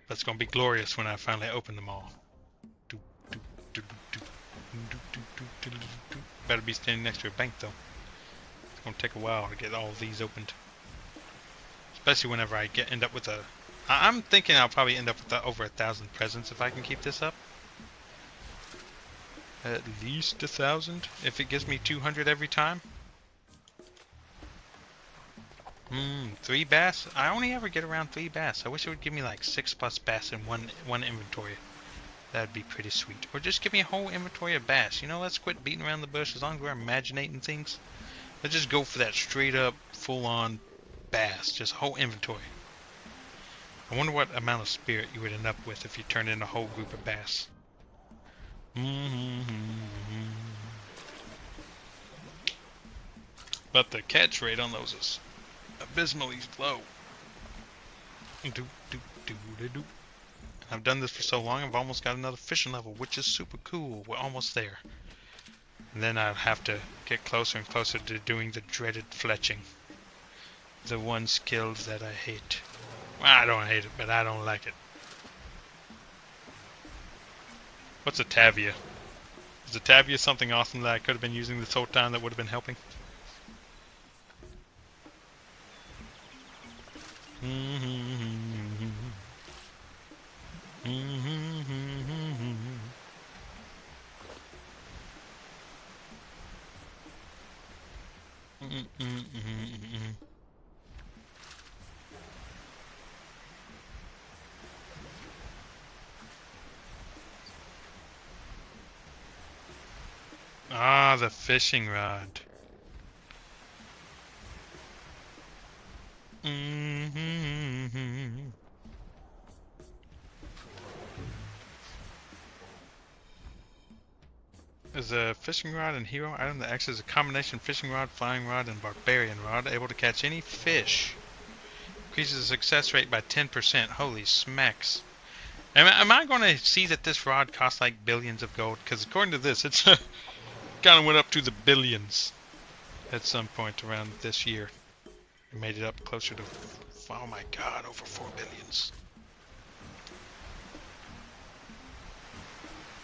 That's gonna be glorious when I finally open them all. Better be standing next to a bank though. It's gonna take a while to get all of these opened. Especially whenever I end up with a... I'm thinking I'll probably end up with over 1,000 presents if I can keep this up. At least 1,000 if it gives me 200 every time. 3 bass? I only ever get around 3 bass. I wish it would give me like 6+ bass in one inventory. That'd be pretty sweet. Or just give me a whole inventory of bass. You know, let's quit beating around the bush as long as we're imaginating things. Let's just go for that straight up, full on bass. Just a whole inventory. I wonder what amount of spirit you would end up with if you turned in a whole group of bass. But the catch rate on those is abysmally low. I've done this for so long, I've almost got another fishing level, which is super cool. We're almost there. And then I'll have to get closer and closer to doing the dreaded fletching. The one skill that I hate. Well, I don't hate it, but I don't like it. What's a Tavia? Is a Tavia something awesome that I could have been using this whole time that would have been helping? Ah, the fishing rod. Is a fishing rod and hero item that acts as a combination fishing rod, flying rod, and barbarian rod, able to catch any fish. Increases the success rate by 10%. Holy smacks. Am I going to see that this rod costs like billions of gold? Because according to this, it's kind of went up to the billions at some point around this year. We made it up closer to, oh my god, over 4 billions.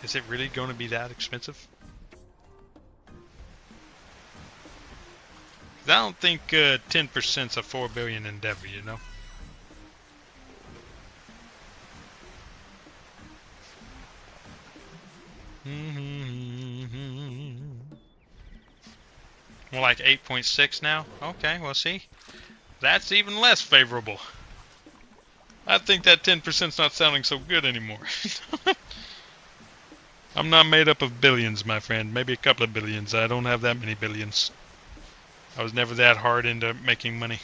Is it really going to be that expensive? I don't think 10% is a 4 billion endeavor, you know? More like 8.6 now? Okay, well see, that's even less favorable. I think that 10% is not sounding so good anymore. I'm not made up of billions, my friend. Maybe a couple of billions. I don't have that many billions. I was never that hard into making money.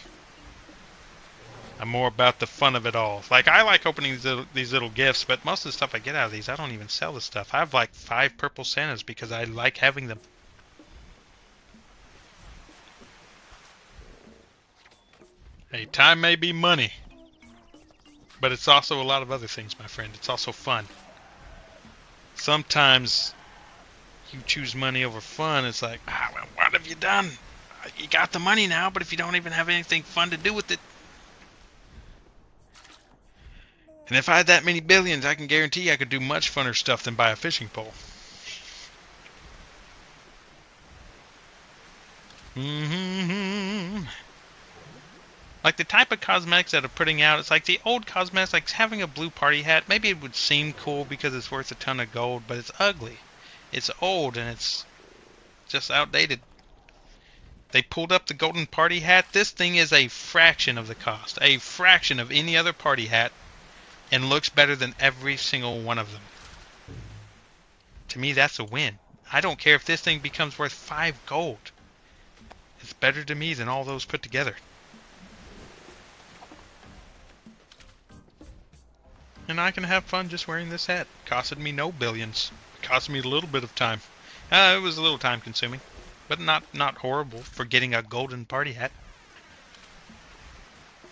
I'm more about the fun of it all. Like, I like opening these little gifts, but most of the stuff I get out of these, I don't even sell the stuff. I have like 5 purple Santas because I like having them. Hey, time may be money, but it's also a lot of other things, my friend. It's also fun. Sometimes you choose money over fun. It's like, well, what have you done? You got the money now, but if you don't even have anything fun to do with it. And if I had that many billions, I can guarantee I could do much funner stuff than buy a fishing pole. Like the type of cosmetics that are putting out, it's like the old cosmetics, like having a blue party hat. Maybe it would seem cool because it's worth a ton of gold, but it's ugly. It's old and it's just outdated. They pulled up the golden party hat. This thing is a fraction of the cost. A fraction of any other party hat. And looks better than every single one of them. To me, that's a win. I don't care if this thing becomes worth 5 gold. It's better to me than all those put together. And I can have fun just wearing this hat. Costed me no billions. It cost me a little bit of time. It was a little time consuming. But not horrible for getting a golden party hat.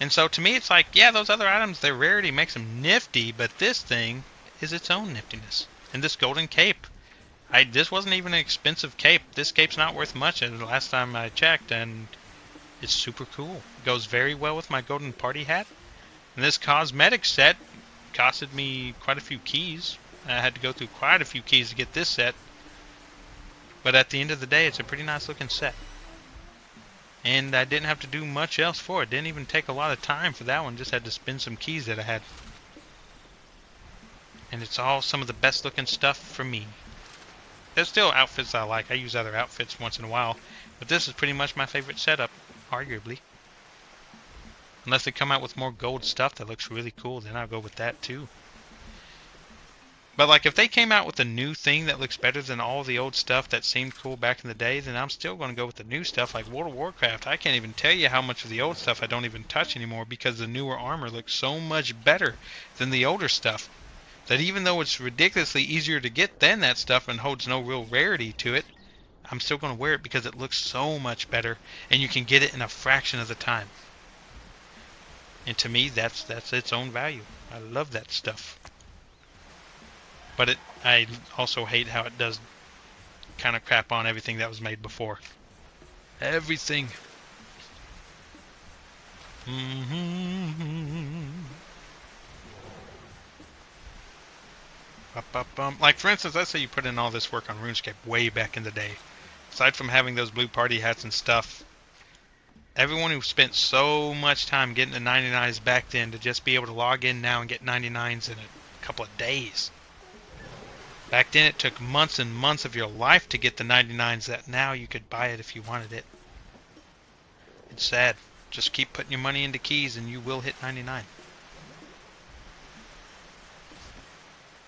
And so to me it's like, yeah, those other items, their rarity makes them nifty, but this thing is its own niftiness. And this golden cape, this wasn't even an expensive cape. This cape's not worth much the last time I checked, and it's super cool. It goes very well with my golden party hat. And this cosmetic set costed me quite a few keys. I had to go through quite a few keys to get this set. But at the end of the day, it's a pretty nice looking set. And I didn't have to do much else for it. Didn't even take a lot of time for that one. Just had to spin some keys that I had. And it's all some of the best looking stuff for me. There's still outfits I like. I use other outfits once in a while. But this is pretty much my favorite setup, arguably. Unless they come out with more gold stuff that looks really cool, then I'll go with that too. But like if they came out with a new thing that looks better than all the old stuff that seemed cool back in the day, then I'm still going to go with the new stuff like World of Warcraft. I can't even tell you how much of the old stuff I don't even touch anymore because the newer armor looks so much better than the older stuff. That even though it's ridiculously easier to get than that stuff and holds no real rarity to it, I'm still going to wear it because it looks so much better and you can get it in a fraction of the time. And to me, that's its own value. I love that stuff. But I also hate how it does kind of crap on everything that was made before. Everything. Like for instance, let's say you put in all this work on RuneScape way back in the day. Aside from having those blue party hats and stuff, everyone who spent so much time getting the 99s back then to just be able to log in now and get 99s in a couple of days. Back then it took months and months of your life to get the 99s that now you could buy it if you wanted it. It's sad. Just keep putting your money into keys and you will hit 99.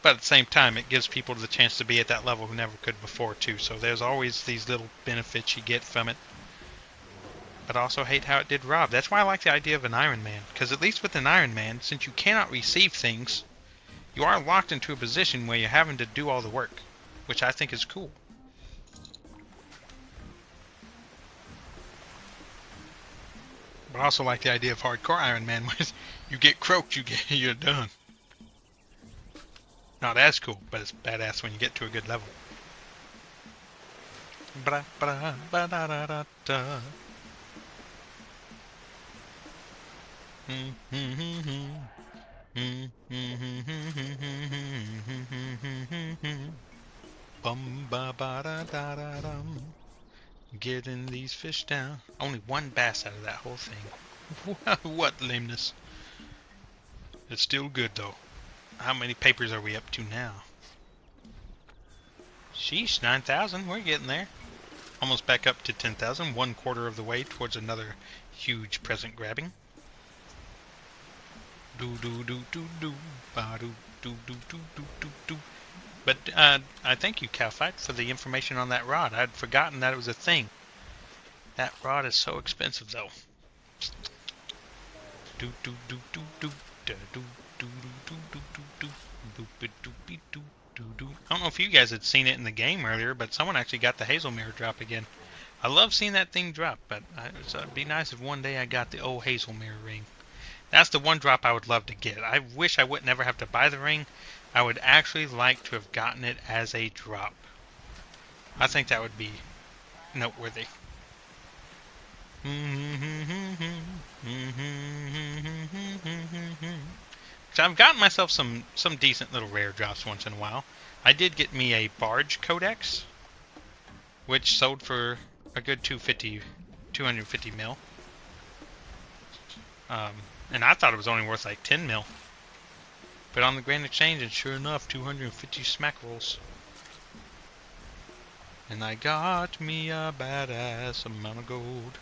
But at the same time, it gives people the chance to be at that level who never could before too. So there's always these little benefits you get from it. But I also hate how it did rob. That's why I like the idea of an Iron Man. Because at least with an Iron Man, since you cannot receive things, you are locked into a position where you're having to do all the work. Which I think is cool. But I also like the idea of hardcore Iron Man. When you get croaked, you're done. Not as cool, but it's badass when you get to a good level. Getting these fish down. Only one bass out of that whole thing. What lameness. It's still good though. How many papers are we up to now? Sheesh, 9,000. We're getting there. Almost back up to 10,000. 1/4 of the way towards another huge present grabbing. Do do do do do. Ba do do do do do do do. But I thank you, Cowfight, for the information on that rod. I'd forgotten that it was a thing. That rod is so expensive, though. Do do do do do do do. I don't know if you guys had seen it in the game earlier, but someone actually got the Hazel Mirror drop again. I love seeing that thing drop, but it'd be nice if one day I got the old Hazel Mirror ring. That's the one drop I would love to get. I wish I would never have to buy the ring. I would actually like to have gotten it as a drop. I think that would be noteworthy. So I've gotten myself some decent little rare drops once in a while. I did get me a Barge Codex, which sold for a good 250 mil. And I thought it was only worth like 10 mil. But on the Grand Exchange, and sure enough, 250 smack rolls. And I got me a badass amount of gold.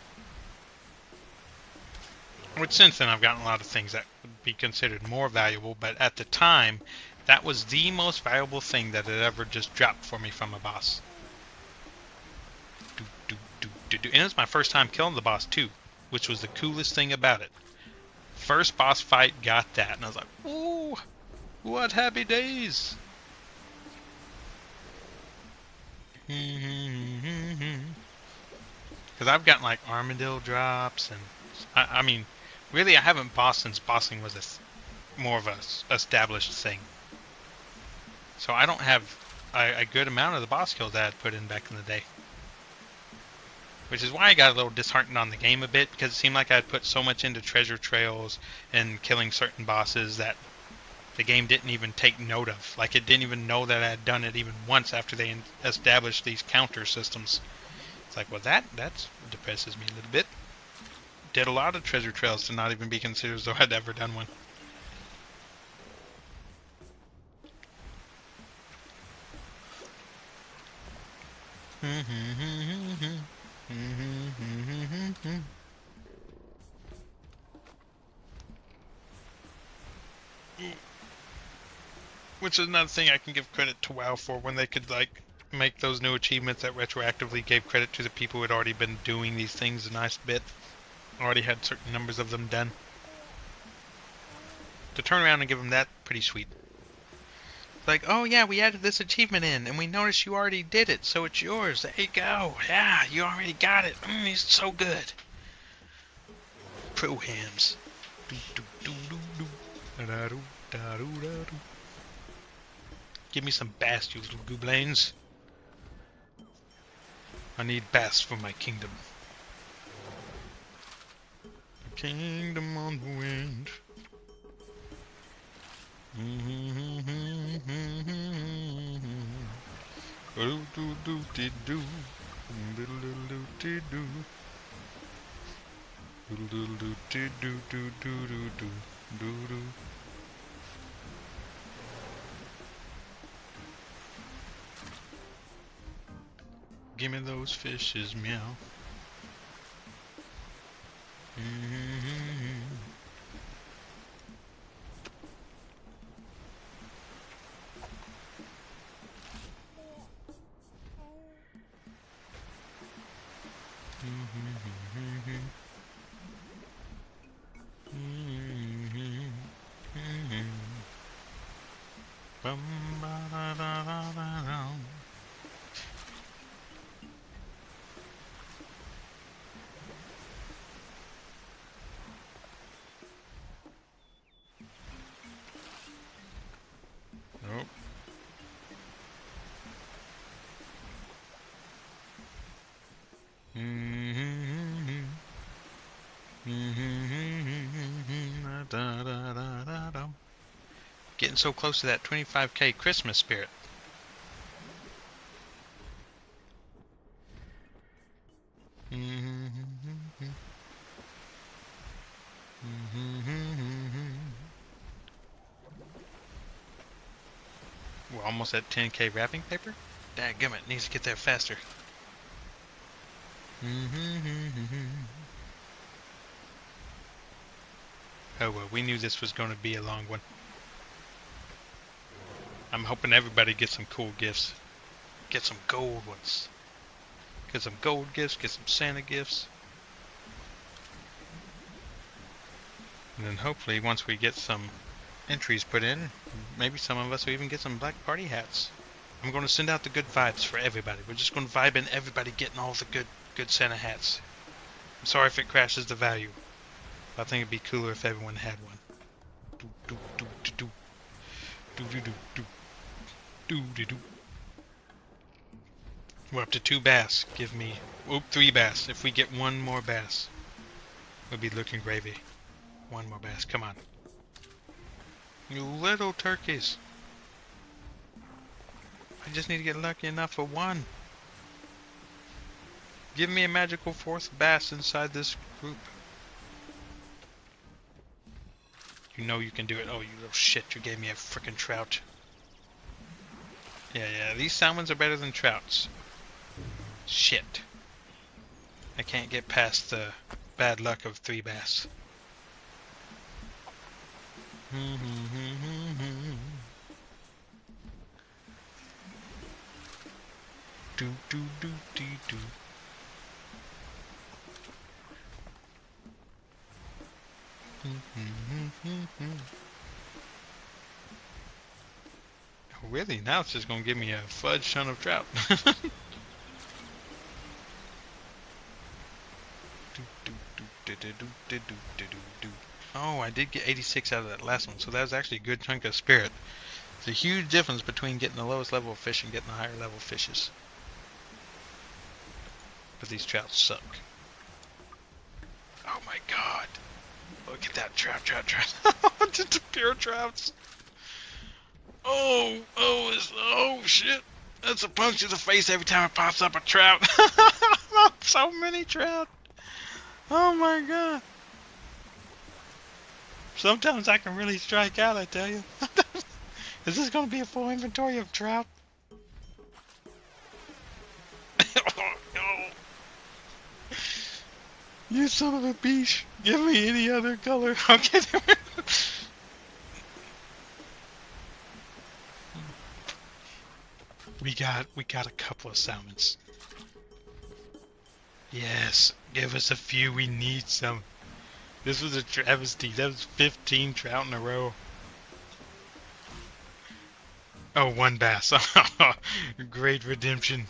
Which since then I've gotten a lot of things that would be considered more valuable, but at the time, that was the most valuable thing that had ever just dropped for me from a boss. And it was my first time killing the boss too, which was the coolest thing about it. First boss fight, got that, and I was like, ooh, what happy days! Because I've gotten like Armadillo drops, and I mean, really I haven't bossed since bossing was more of a established thing. So I don't have a good amount of the boss kills that I had put in back in the day. Which is why I got a little disheartened on the game a bit, because it seemed like I had put so much into treasure trails and killing certain bosses that the game didn't even take note of. Like, it didn't even know that I had done it even once after they established these counter systems. It's like, well, that depresses me a little bit. Did a lot of treasure trails to not even be considered as though I'd ever done one. Which is another thing I can give credit to WoW for, when they could, like, make those new achievements that retroactively gave credit to the people who had already been doing these things a nice bit. Already had certain numbers of them done. To turn around and give them that, pretty sweet. Like, oh yeah, we added this achievement in, and we noticed you already did it, so it's yours. There you go. Yeah, you already got it. It's so good. Pro hams. Give me some bass, you little gooblains. I need bass for my kingdom. The kingdom on the wind. Give me those fishes, meow. Nope. Getting so close to that 25k Christmas spirit. We're almost at 10k wrapping paper? Dadgummit, needs to get there faster. Oh well, we knew this was going to be a long one. I'm hoping everybody gets some cool gifts. Get some gold ones. Get some gold gifts, get some Santa gifts. And then hopefully once we get some entries put in, maybe some of us will even get some black party hats. I'm going to send out the good vibes for everybody. We're just going to vibe in everybody getting all the good Santa hats. I'm sorry if it crashes the value. But I think it'd be cooler if everyone had one. We're up to 2 bass. Give me 3 bass. If we get one more bass, we'll be looking gravy. One more bass. Come on. You little turkeys. I just need to get lucky enough for one. Give me a magical 4th bass inside this group. You know you can do it. Oh, you little shit. You gave me a frickin' trout. Yeah, these salmons are better than trouts. Shit. I can't get past the bad luck of 3 bass. Really? Now it's just gonna give me a fudge ton of trout. Oh, I did get 86 out of that last one, so that was actually a good chunk of spirit. It's a huge difference between getting the lowest level of fish and getting the higher level fishes. But these trout suck. Oh my god. Look at that trout. Just the pure trouts. Oh shit. That's a punch to the face every time it pops up a trout. So many trout. Oh my god. Sometimes I can really strike out, I tell you. Is this going to be a full inventory of trout? Oh, no. You son of a beach. Give me any other color. Okay. We got a couple of salmons. Yes, give us a few. We need some. This was a travesty. That was 15 trout in a row. Oh, one bass. Great redemption.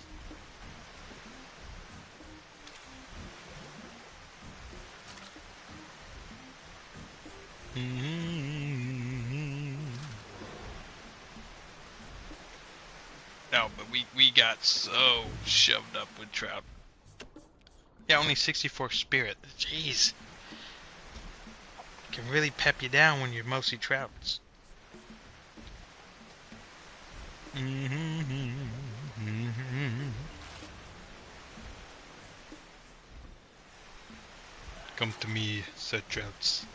No, but we got so shoved up with trout. Yeah, only 64 spirit. Jeez. Can really pep you down when you're mostly trouts. Come to me, said trouts.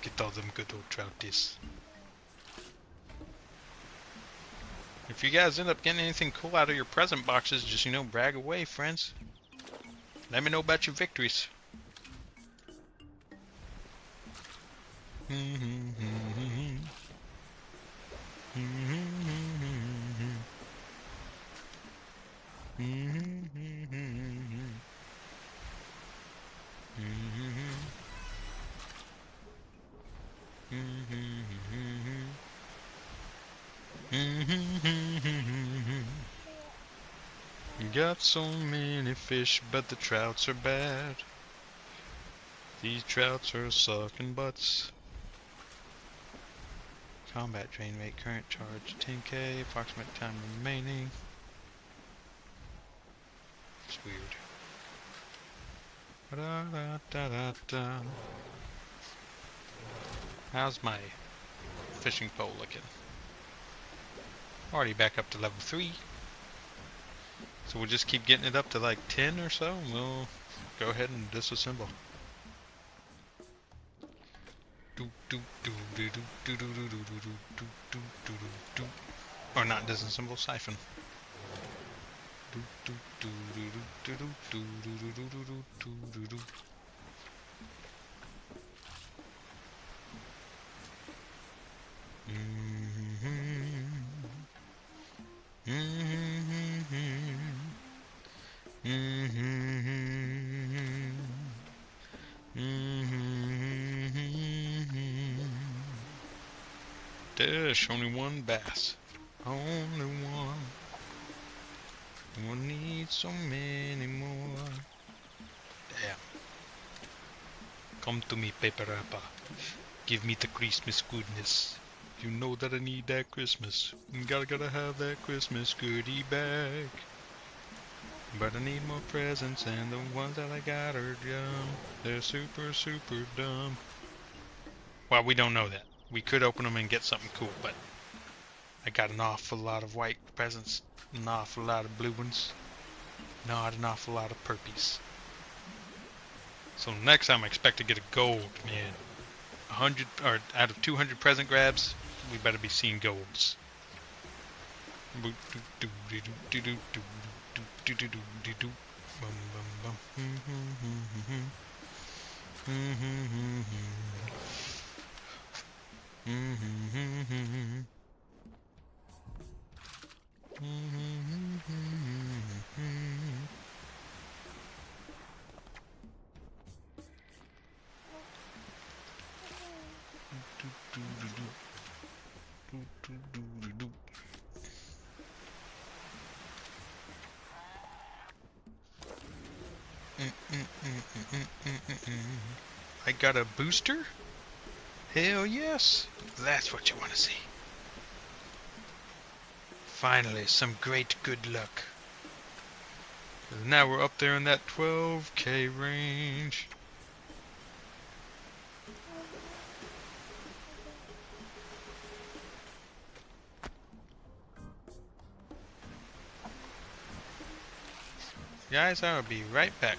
Get all them good old trouties. If you guys end up getting anything cool out of your present boxes, just, brag away, friends. Let me know about your victories. Got so many fish, but the trouts are bad. These trouts are sucking butts. Combat drain rate, current charge 10k, approximate time remaining. It's weird. How's my fishing pole looking? Already back up to level 3. So we'll just keep getting it up to like 10 or so, and we'll go ahead and disassemble. Or not disassemble, siphon. There's only one bass. Only one. We'll need so many more. Damn. Come to me, paper rapper. Give me the Christmas goodness. You know that I need that Christmas. Gotta have that Christmas goodie bag. But I need more presents, and the ones that I got are dumb. They're super, super dumb. Well, we don't know that. We could open them and get something cool, but I got an awful lot of white presents, an awful lot of blue ones, not an awful lot of purpies. So next time I expect to get a gold, man. 100 or out of 200 present grabs, we better be seeing golds. I got a booster? Hell yes! That's what you want to see. Finally, some great good luck. Now we're up there in that 12k range. Guys, I will be right back.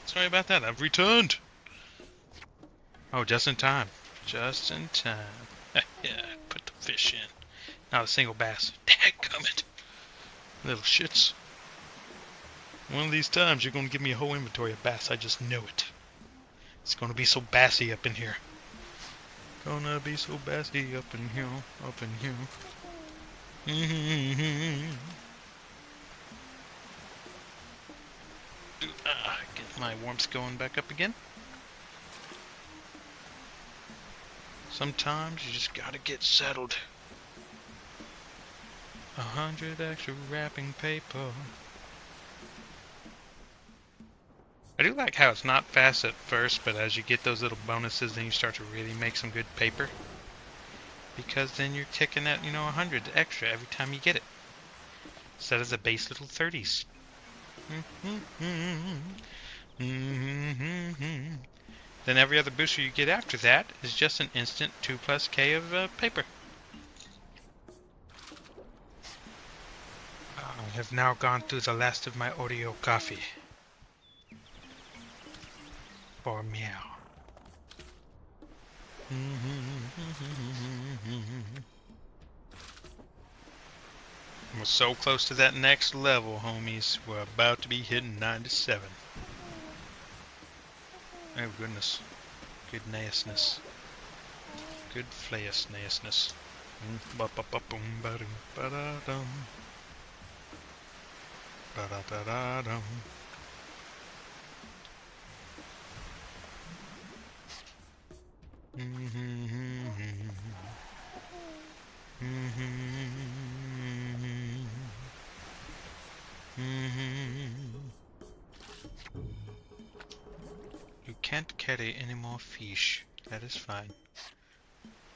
Sorry about that. I've returned. Oh, just in time. Just in time. Yeah, put the fish in. Not a single bass. Dadgummit. Little shits. One of these times you're going to give me a whole inventory of bass. I just know it. It's going to be so bassy up in here. Gonna be so bassy up in here. Up in here. Get my warmth going back up again. Sometimes you just gotta get settled. 100 extra wrapping paper. I do like how it's not fast at first, but as you get those little bonuses, then you start to really make some good paper. Because then you're ticking at, 100 extra every time you get it. Instead of the base little 30s. Then every other booster you get after that is just an instant 2+K of paper. I have now gone through the last of my Oreo coffee. For meow. We're so close to that next level, homies. We're about to be hitting 97. Oh goodness. Good nasness. Good flayus-nasness. Ba-ba-ba-boom, ba-dum, ba-da-dum. Ba-da-da-da-dum. You can't carry any more fish. That is fine.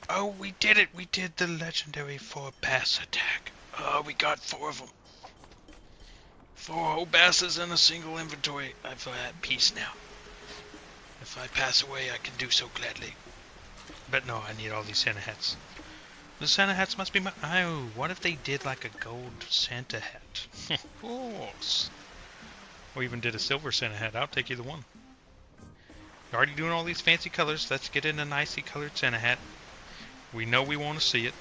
Oh, we did it! We did the legendary 4 bass attack. Oh, we got 4 of them. 4 whole basses in a single inventory. I feel at peace now. If I pass away, I can do so gladly. But no, I need all these Santa hats. The Santa hats must be my... Oh, what if they did like a gold Santa hat? Of course. Or even did a silver Santa hat. I'll take either one. You're already doing all these fancy colors. Let's get in a nicely colored Santa hat. We know we want to see it.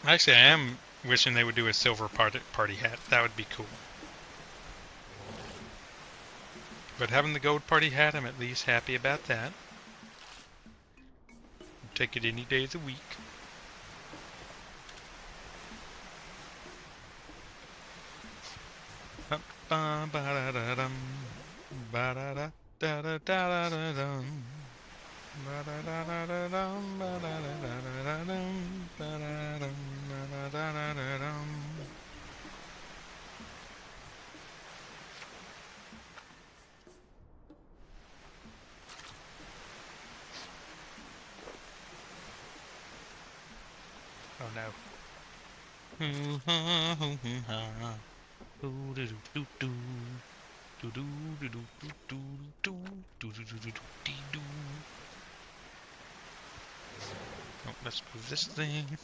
Actually, I am wishing they would do a silver party hat. That would be cool. But having the gold party hat, I'm at least happy about that. Take it any day of the week. Ba-da-da-da-dum. Ba-da-da-da-da-da-da-dum. Ba-da-da-da-da-dum. Ba-da-da-da-da-dum. Ba-da-dum. Ba-da-da-da-dum. Oh no. Oh, let's move this thing.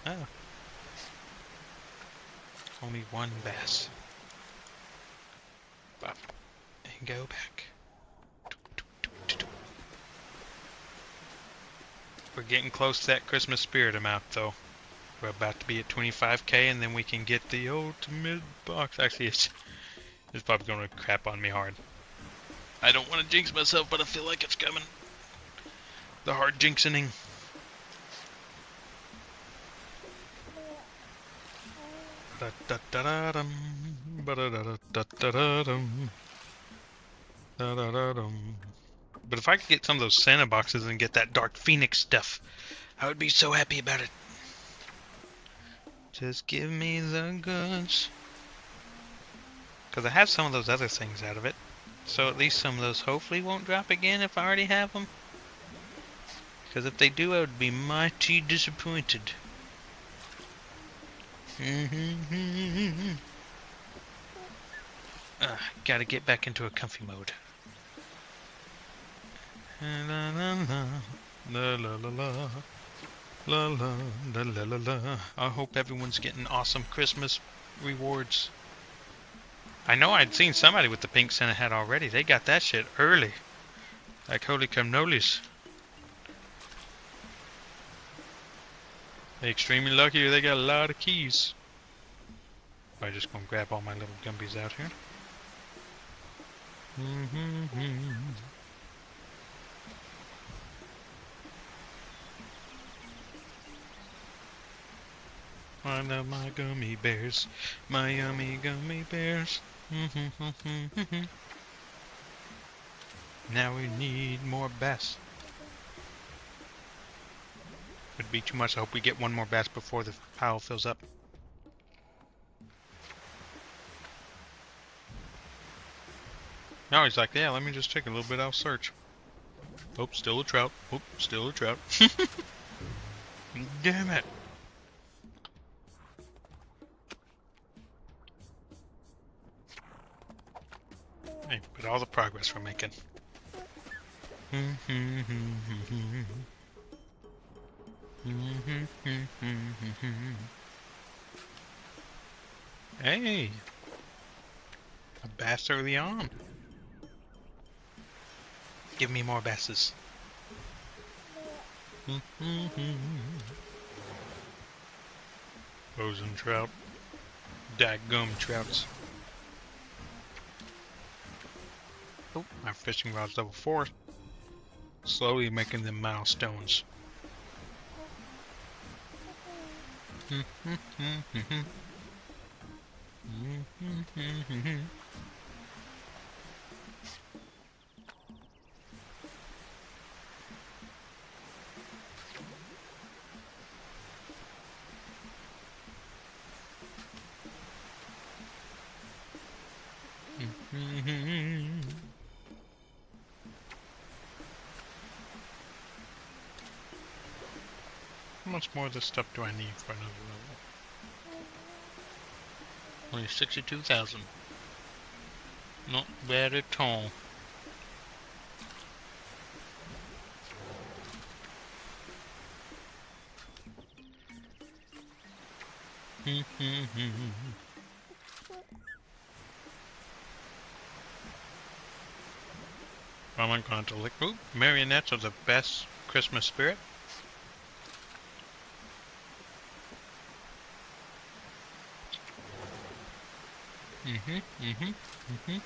Ah, only one bass. Up and go back. We're getting close to that Christmas spirit amount, though. We're about to be at 25k, and then we can get the ultimate box. Actually, it's probably going to crap on me hard. I don't want to jinx myself, but I feel like it's coming. The hard jinxing. But if I could get some of those Santa boxes and get that Dark Phoenix stuff, I would be so happy about it. Just give me the goods. Because I have some of those other things out of it. So at least some of those hopefully won't drop again if I already have them. Because if they do, I would be mighty disappointed. Gotta get back into a comfy mode. La la la, la la la la, la la la la la la. I hope everyone's getting awesome Christmas rewards. I know I'd seen somebody with the pink Santa hat already. They got that shit early. Like holy cannolis. They extremely lucky or they got a lot of keys. I'm just gonna grab all my little Gumbies out here. I love my gummy bears, my yummy gummy bears. Now we need more bass. It'd be too much. I hope we get one more bass before the pile fills up. Now he's like, yeah, let me just take a little bit, I'll search. Oh, still a trout. Oh, still a trout. Damn it. Hey, but all the progress we're making. Hey, a bass early on. Give me more basses. Frozen trout. Daggum trouts. Oh, my fishing rod's level 4. Slowly making them milestones. How much more of this stuff do I need for another level? Only 62,000. Not bad at all. I'm going to lick. Ooh, marionettes are the best Christmas spirit. Mhm. Mhm. Mhm.